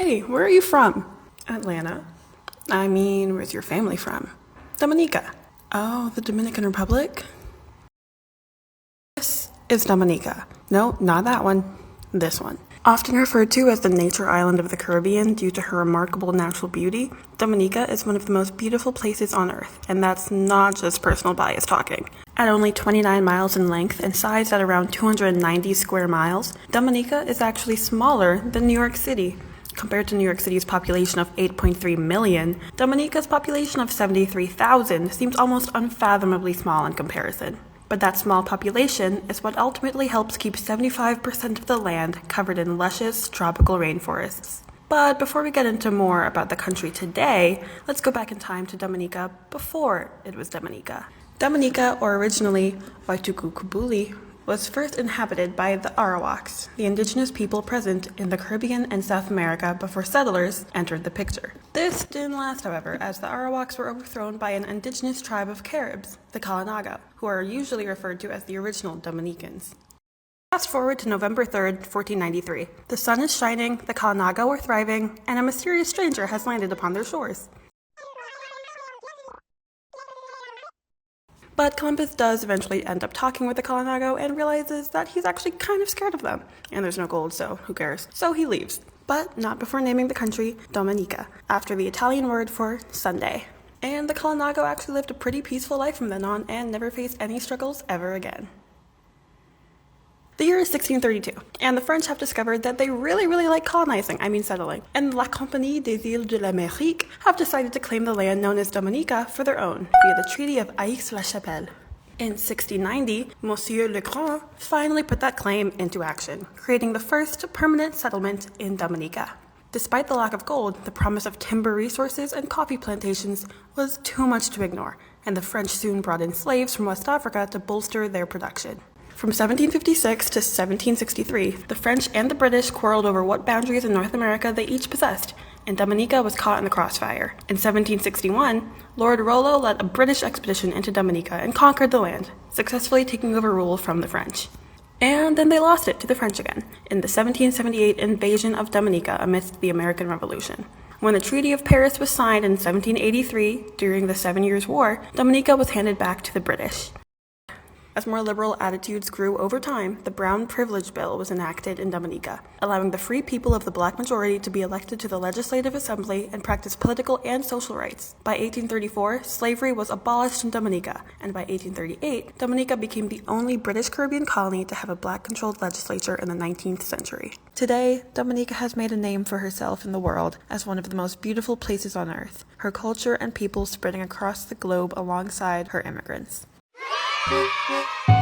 Hey, where are you from? Atlanta. I mean, where's your family from? Dominica. Oh, the Dominican Republic? This is Dominica. No, not that one. This one. Often referred to as the nature island of the Caribbean due to her remarkable natural beauty, Dominica is one of the most beautiful places on Earth, and that's not just personal bias talking. At only 29 miles in length and sized at around 290 square miles, Dominica is actually smaller than New York City. Compared to New York City's population of 8.3 million, Dominica's population of 73,000 seems almost unfathomably small in comparison. But that small population is what ultimately helps keep 75% of the land covered in luscious tropical rainforests. But before we get into more about the country today, let's go back in time to Dominica before it was Dominica. Dominica, or originally Waitukubuli, was first inhabited by the Arawaks, the indigenous people present in the Caribbean and South America before settlers entered the picture. This didn't last, however, as the Arawaks were overthrown by an indigenous tribe of Caribs, the Kalinago, who are usually referred to as the original Dominicans. Fast forward to November 3rd, 1493. The sun is shining, the Kalinago are thriving, and a mysterious stranger has landed upon their shores. But Columbus does eventually end up talking with the Kalinago and realizes that he's actually kind of scared of them. And there's no gold, so who cares? So he leaves. But not before naming the country Dominica, after the Italian word for Sunday. And the Kalinago actually lived a pretty peaceful life from then on and never faced any struggles ever again. The year is 1632, and the French have discovered that they really like settling, and La Compagnie des Îles de l'Amérique have decided to claim the land known as Dominica for their own via the Treaty of Aix-la-Chapelle. In 1690, Monsieur Le Grand finally put that claim into action, creating the first permanent settlement in Dominica. Despite the lack of gold, the promise of timber resources and coffee plantations was too much to ignore, and the French soon brought in slaves from West Africa to bolster their production. From 1756 to 1763, the French and the British quarreled over what boundaries in North America they each possessed, and Dominica was caught in the crossfire. In 1761, Lord Rollo led a British expedition into Dominica and conquered the land, successfully taking over rule from the French. And then they lost it to the French again, in the 1778 invasion of Dominica amidst the American Revolution. When the Treaty of Paris was signed in 1783, during the 7 Years' War, Dominica was handed back to the British. As more liberal attitudes grew over time, the Brown Privilege Bill was enacted in Dominica, allowing the free people of the black majority to be elected to the Legislative Assembly and practice political and social rights. By 1834, slavery was abolished in Dominica, and by 1838, Dominica became the only British Caribbean colony to have a black-controlled legislature in the 19th century. Today, Dominica has made a name for herself in the world as one of the most beautiful places on Earth, her culture and people spreading across the globe alongside her immigrants. Thank you.